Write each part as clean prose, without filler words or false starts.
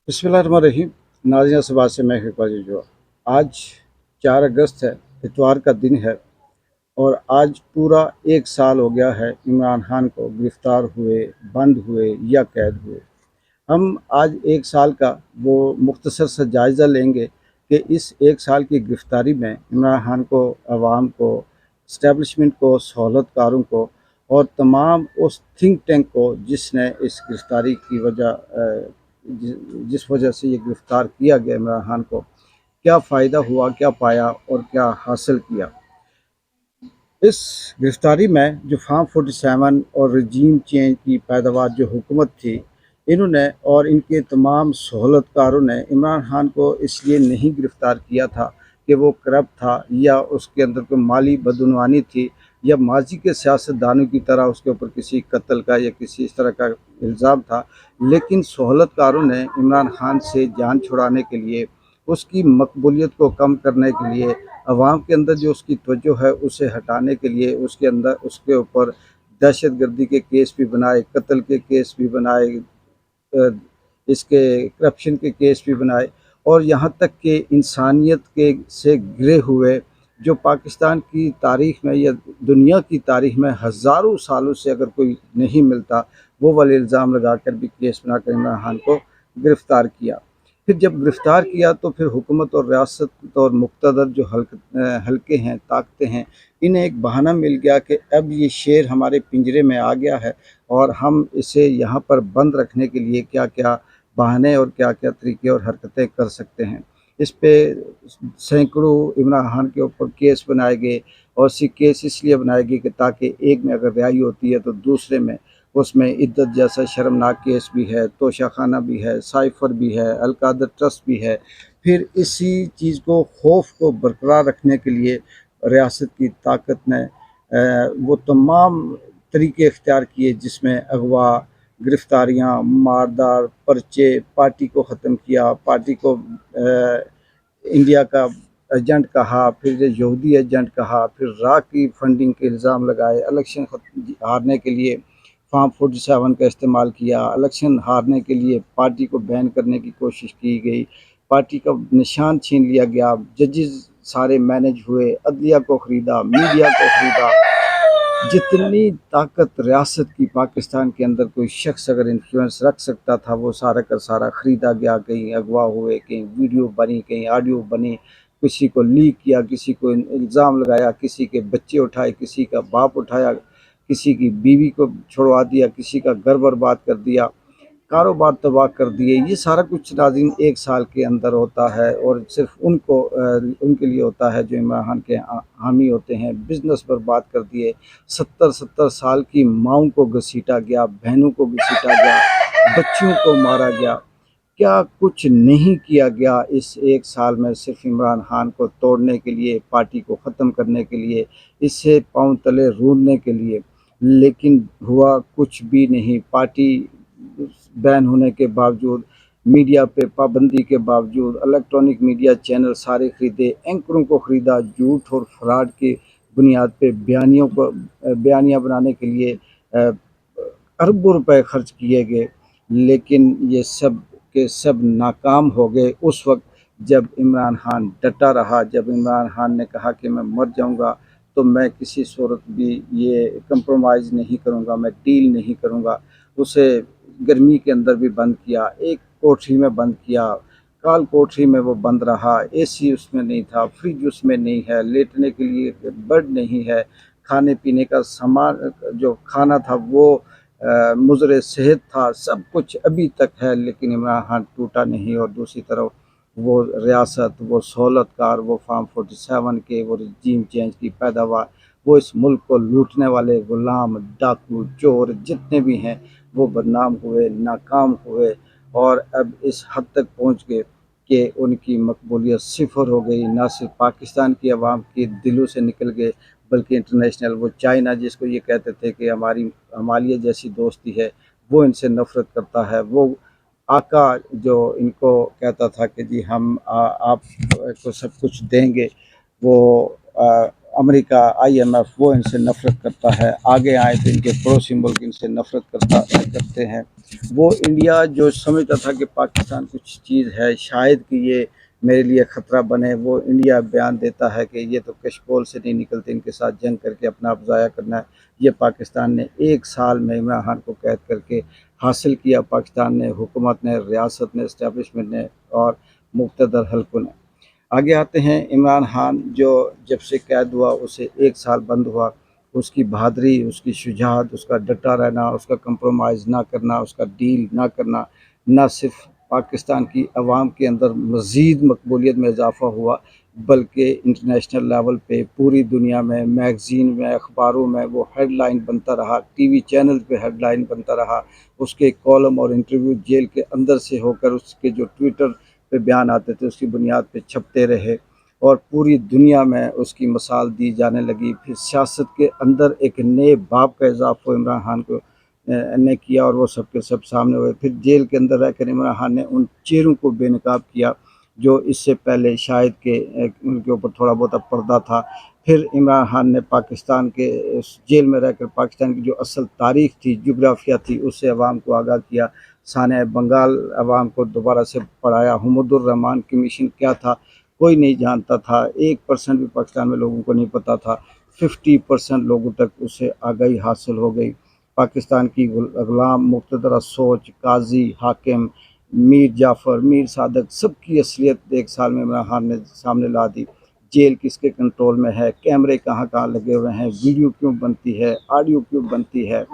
बिस्मिल्लाहिर्रहमानिर्रहीम। नाज़िया सबात से मैं इकबाल जो आज 4 अगस्त है, इतवार का दिन है और आज पूरा 1 साल हो गया है इमरान खान को गिरफ़्तार हुए, बंद हुए या कैद हुए। हम आज 1 साल का वो मुख्तसर सा जायज़ा लेंगे कि इस 1 साल की गिरफ़्तारी में इमरान खान को, अवाम को, इस्टेब्लिशमेंट को, सहूलतकारों को और तमाम उस थिंक टैंक को जिसने इस गिरफ़्तारी की जिस वजह से ये गिरफ़्तार किया गया इमरान खान को, क्या फ़ायदा हुआ, क्या पाया और क्या हासिल किया। इस गिरफ़्तारी में जो फार्म 47 और रजीम चेंज की पैदावार जो हुकूमत थी, इन्होंने और इनके तमाम सहूलतकारों ने इमरान खान को इसलिए नहीं गिरफ़्तार किया था कि वो करप्ट था या उसके अंदर कोई माली बदعنوانی थी या माजी के सियासतदानों की तरह उसके ऊपर किसी कत्ल का या किसी इस तरह का इल्ज़ाम था। लेकिन सहूलतकारों ने इमरान खान से जान छुड़ाने के लिए, उसकी मकबूलियत को कम करने के लिए, अवाम के अंदर जो उसकी तवज्जो है उसे हटाने के लिए उसके अंदर उसके ऊपर दहशत गर्दी के केस भी बनाए, कत्ल के केस भी बनाए, इसके करप्शन के केस भी बनाए और यहाँ तक कि इंसानियत के से गिरे हुए जो पाकिस्तान की तारीख़ में या दुनिया की तारीख़ में हज़ारों सालों से अगर कोई नहीं मिलता, वो वाले इल्ज़ाम लगा कर भी केस बनाकर इमरान खान को गिरफ़्तार किया। फिर जब गिरफ़्तार किया तो फिर हुकूमत और रियासत और मुक़्तदर जो हल्के हैं, ताकतें हैं, इन्हें एक बहाना मिल गया कि अब ये शेर हमारे पिंजरे में आ गया है और हम इसे यहाँ पर बंद रखने के लिए क्या-क्या बहाने और क्या-क्या तरीके और हरकतें कर सकते हैं। इस पे सैकड़ों इमरान खान के ऊपर केस बनाए गए और केस इसलिए बनाए गए कि ताकि एक में अगर रिहाई होती है तो दूसरे में उसमें इद्दत जैसा शर्मनाक केस भी है, तोशाखाना भी है, साइफ़र भी है, अल-कादर ट्रस्ट भी है। फिर इसी चीज़ को खौफ को बरकरार रखने के लिए रियासत की ताकत ने वो तमाम तरीके इख्तियार किए जिसमें अगवा, गिरफ़्तारियाँ, मारदार, पर्चे, पार्टी को ख़त्म किया, पार्टी को इंडिया का एजेंट कहा, फिर यहूदी एजेंट कहा, फिर रा की फंडिंग के इल्ज़ाम लगाए, इलेक्शन हारने के लिए फार्म 47 का इस्तेमाल किया, इलेक्शन हारने के लिए पार्टी को बैन करने की कोशिश की गई, पार्टी का निशान छीन लिया गया, जजेस सारे मैनेज हुए, अदलिया को ख़रीदा, मीडिया को ख़रीदा। जितनी ताकत रियासत की पाकिस्तान के अंदर कोई शख्स अगर इन्फ्लुएंस रख सकता था वो सारा का सारा ख़रीदा गया। कहीं अगवा हुए, कहीं वीडियो बनी, कहीं ऑडियो बनी, किसी को लीक किया, किसी को इल्ज़ाम लगाया, किसी के बच्चे उठाए, किसी का बाप उठाया, किसी की बीवी को छुड़वा दिया, किसी का घर बर्बाद कर दिया, कारोबार तबाह कर दिए। ये सारा कुछ नाज़रीन 1 साल के अंदर होता है और सिर्फ उनके लिए होता है जो इमरान खान के हामी होते हैं। बिज़नेस बर्बाद कर दिए, 70-70 साल की माँओं को घसीटा गया, बहनों को घसीटा गया, बच्चियों को मारा गया। क्या कुछ नहीं किया गया इस 1 साल में सिर्फ इमरान खान को तोड़ने के लिए, पार्टी को ख़त्म करने के लिए, इसे पाँव तले रौंदने के लिए। लेकिन हुआ कुछ भी नहीं। पार्टी बैन होने के बावजूद, मीडिया पे पाबंदी के बावजूद, इलेक्ट्रॉनिक मीडिया चैनल सारे ख़रीदे, एंकरों को ख़रीदा, झूठ और फ्रॉड की बुनियाद पे बयानियाँ बनाने के लिए अरबों रुपए खर्च किए गए। लेकिन ये सब के सब नाकाम हो गए उस वक़्त जब इमरान खान डटा रहा, जब इमरान खान ने कहा कि मैं मर जाऊँगा तो मैं किसी सूरत भी ये कंप्रोमाइज़ नहीं करूँगा, मैं डील नहीं करूँगा। उसे गर्मी के अंदर भी बंद किया, एक कोठरी में बंद किया, काल कोठरी में वो बंद रहा, एसी उसमें नहीं था, फ्रिज उसमें नहीं है, लेटने के लिए बेड नहीं है, खाने पीने का सामान जो खाना था वो मुज़र सेहत था, सब कुछ अभी तक है। लेकिन इमरान खान टूटा नहीं और दूसरी तरफ वो रियासत, वो सहूलतकार, वो फार्म 47 के, वो रजीम चेंज की पैदावार, वो इस मुल्क को लूटने वाले गुलाम, डाकू, चोर जितने भी हैं वो बदनाम हुए, नाकाम हुए और अब इस हद तक पहुँच गए कि उनकी मकबूलियत सिफ़र हो गई। ना सिर्फ पाकिस्तान की आवाम के दिलों से निकल गए बल्कि इंटरनेशनल वो चाइना जिसको ये कहते थे कि हमारी हमालिया जैसी दोस्ती है, वो इनसे नफ़रत करता है। वो आका जो इनको कहता था कि जी हम आपको सब कुछ देंगे, वो अमेरिका, IMF वो इनसे नफ़रत करता है। आगे आए तो इनके पड़ोसी मुल्क इनसे नफ़रत करते हैं। वो इंडिया जो समझता था कि पाकिस्तान कुछ चीज़ है, शायद कि ये मेरे लिए ख़तरा बने, वो इंडिया बयान देता है कि ये तो कशकोल से नहीं निकलते, इनके साथ जंग करके अपना आप ज़ाया करना है। ये पाकिस्तान ने एक साल में इमरान खान को कैद करके हासिल किया। पाकिस्तान ने, हुकूमत ने, रियासत ने, इस्टेब्लिशमेंट ने और मुक़्तदर हल्कों ने। आगे आते हैं इमरान खान, जो जब से कैद हुआ उसे एक साल बंद हुआ। उसकी बहादुरी, उसकी शुजाअत, उसका डटा रहना, उसका कंप्रोमाइज़ ना करना, उसका डील ना करना, न सिर्फ पाकिस्तान की आवाम के अंदर मज़ीद मकबूलियत में इजाफ़ा हुआ, बल्कि इंटरनेशनल लेवल पे पूरी दुनिया में मैगज़ीन में, अखबारों में वो हेडलाइन बनता रहा, टीवी चैनल पे हेडलाइन बनता रहा। उसके कॉलम और इंटरव्यू जेल के अंदर से होकर उसके जो ट्विटर पे बयान आते थे उसकी बुनियाद पे छपते रहे और पूरी दुनिया में उसकी मिसाल दी जाने लगी। फिर सियासत के अंदर एक नए बाब का इजाफा इमरान खान को ने किया और वो सब के सब सामने हुए। फिर जेल के अंदर रहकर इमरान खान ने उन चेहरों को बेनकाब किया जो इससे पहले शायद के उनके ऊपर थोड़ा बहुत पर्दा था। फिर इमरान खान ने पाकिस्तान के उस जेल में रहकर पाकिस्तान की जो असल तारीख थी, जोग्राफिया थी, उससे अवाम को आगाह किया। साने बंगाल अवाम को दोबारा से पढ़ाया। हुमूदुर रहमान कमीशन क्या था कोई नहीं जानता था, 1% भी पाकिस्तान में लोगों को नहीं पता था। 50% लोगों तक उससे आगाही हासिल हो गई। पाकिस्तान की गुलाम मुक़तदरा सोच, काजी, हाकिम, मीर जाफ़र, मीर सादक, सबकी असलियत एक साल में इमरान खान ने सामने ला दी। जेल किसके कंट्रोल में है, कैमरे कहाँ कहाँ लगे हुए हैं, वीडियो क्यों बनती है, ऑडियो क्यों बनती है,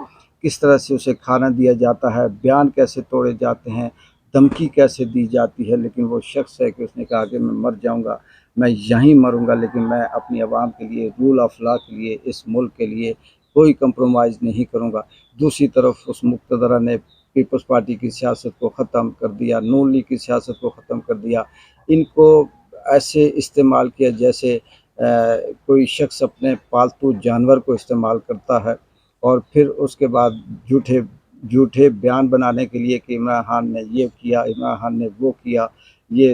किस तरह से उसे खाना दिया जाता है, बयान कैसे तोड़े जाते हैं, धमकी कैसे दी जाती है। लेकिन वो शख्स है कि उसने कहा कि मैं मर जाऊंगा, मैं यहीं मरूंगा, लेकिन मैं अपनी आवाम के लिए, रूल ऑफ लॉ के लिए, इस मुल्क के लिए कोई कंप्रोमाइज़ नहीं करूंगा। दूसरी तरफ उस मुक़तदरा ने पीपल्स पार्टी की सियासत को ख़त्म कर दिया, नून लीग की सियासत को ख़त्म कर दिया। इनको ऐसे इस्तेमाल किया जैसे कोई शख्स अपने पालतू जानवर को इस्तेमाल करता है और फिर उसके बाद झूठे झूठे बयान बनाने के लिए कि इमरान खान ने ये किया, इमरान खान ने वो किया, ये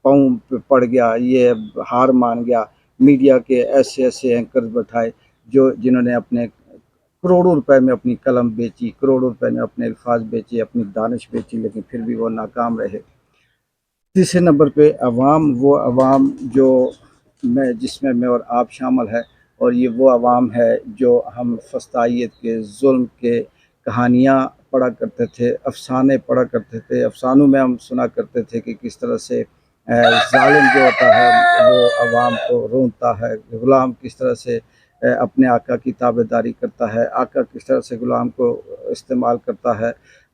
पाँव पे पड़ गया, ये हार मान गया। मीडिया के ऐसे ऐसे एंकर बैठाए जो जिन्होंने अपने करोड़ों रुपए में अपनी कलम बेची, करोड़ों रुपए में अपने अल्फाज बेचे, अपनी दानिश बेची, लेकिन फिर भी वो नाकाम रहे। तीसरे नंबर पे अवाम, वो अवाम जो जिसमें मैं और आप शामिल है, और ये वो अवाम है जो हम फस्तायत के, जुल्म के कहानियाँ पढ़ा करते थे, अफसाने पढ़ा करते थे। अफसानों में हम सुना करते थे कि किस तरह से ज़ालिम जो होता है वो अवाम को रोंता है, ग़ुलाम किस तरह से अपने आका की ताबेदारी करता है, आका किस तरह से ग़ुलाम को इस्तेमाल करता है।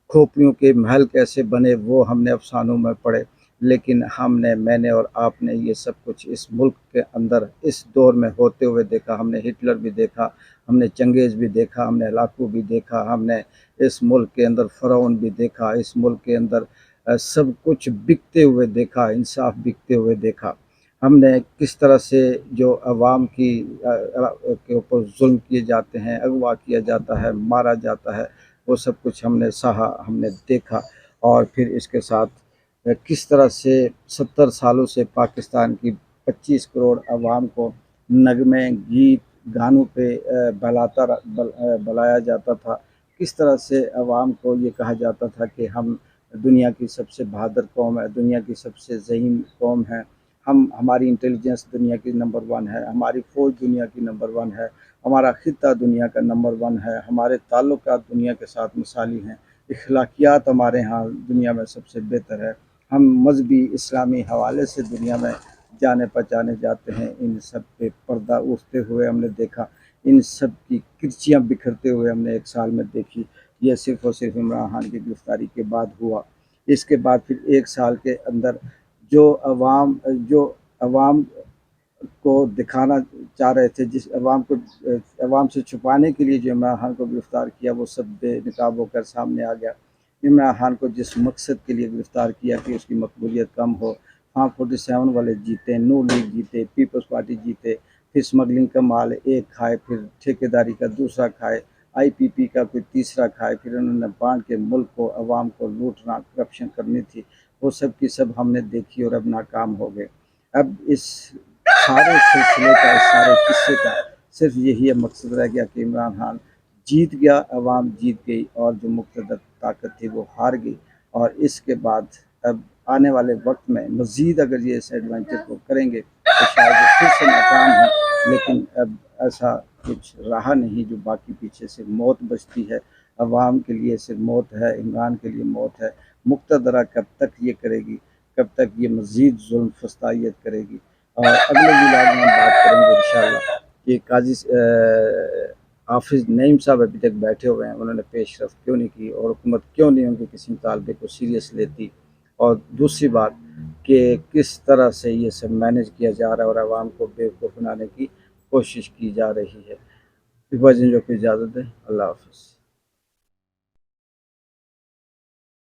खोपड़ियों के महल कैसे बने वो हमने अफसानों में पढ़े। लेकिन हमने, मैंने और आपने ये सब कुछ इस मुल्क के अंदर इस दौर में होते हुए देखा। हमने हिटलर भी देखा, हमने चंगेज़ भी देखा, हमने हलाकू भी देखा, हमने इस मुल्क के अंदर फ़िरौन भी देखा, इस मुल्क के अंदर सब कुछ बिकते हुए देखा, इंसाफ बिकते हुए देखा। हमने किस तरह से जो अवाम की के ऊपर जुल्म किए जाते हैं, अगवा किया जाता है, मारा जाता है, वो सब कुछ हमने सहा, हमने देखा। और फिर इसके साथ किस तरह से 70 सालों से पाकिस्तान की 25 करोड़ अवाम को नगमे, गीत, गानों पे बलाया जाता था। किस तरह से अवाम को ये कहा जाता था कि हम दुनिया की सबसे बहादुर कौम है, दुनिया की सबसे ज़हीन कौम है, हमारी इंटेलिजेंस दुनिया की नंबर 1 है, हमारी फ़ौज दुनिया की नंबर 1 है, हमारा ख़ित्ता दुनिया का नंबर 1 है, हमारे ताल्लुकात दुनिया के साथ मिसाली हैं, इखलाकियात हमारे यहाँ दुनिया में सबसे बेहतर है, हम मजहबी इस्लामी हवाले से दुनिया में जाने पहचाने जाते हैं। इन सब पे पर्दा उठते हुए हमने देखा, इन सब की किरचियाँ बिखरते हुए हमने एक साल में देखी। ये सिर्फ़ और सिर्फ इमरान खान की गिरफ़्तारी के बाद हुआ। इसके बाद फिर एक साल के अंदर जो अवाम को दिखाना चाह रहे थे, जिस अवाम को अवाम से छुपाने के लिए जो इमरान खान को गिरफ़्तार किया, वो सब बेनकाब होकर सामने आ गया। इमरान खान को जिस मकसद के लिए गिरफ़्तार किया कि उसकी मकबूलियत कम हो, हाँ 47 वाले जीते, नून लीग जीते, पीपल्स पार्टी जीते, फिर स्मगलिंग का माल एक खाए, फिर ठेकेदारी का दूसरा खाए, IPP का कोई तीसरा खाए, फिर उन्होंने बांट के मुल्क को, अवाम को लूटना, करप्शन करनी थी, वो सब की सब हमने देखी और अब नाकाम हो गए। अब इस سارے سلسلے کا، اس سارے قصے کا صرف یہی مقصد رہ گیا کہ عمران خان جیت گیا، عوام جیت گئی، اور جو مقتدر طاقت تھی وہ ہار گئی۔ اور اس کے بعد اب آنے والے وقت میں مزید اگر یہ اس ایڈونچر کو کریں گے تو شاید وہ پھر سے ناکام ہوں، لیکن اب ایسا کچھ رہا نہیں۔ جو باقی پیچھے سے موت بچتی ہے، عوام کے لیے صرف موت ہے، عمران کے لیے موت ہے۔ مقتدرہ کب تک یہ کرے گی، کب تک یہ مزید ظلم فسطائیت کرے گی۔ اور اگلے ولاگ میں ہم بات کریں گے انشاءاللہ کہ قاضی حافظ نعیم صاحب ابھی تک بیٹھے ہوئے ہیں، انہوں نے پیش رفت کیوں نہیں کی، اور حکومت کیوں نہیں ان کے کسی مطالبے کو سیریس لیتی، اور دوسری بات کہ کس طرح سے یہ سب مینیج کیا جا رہا ہے اور عوام کو بیوقوف بنانے کی کوشش کی جا رہی ہے۔ جو کو اجازت دیں، اللہ حافظ۔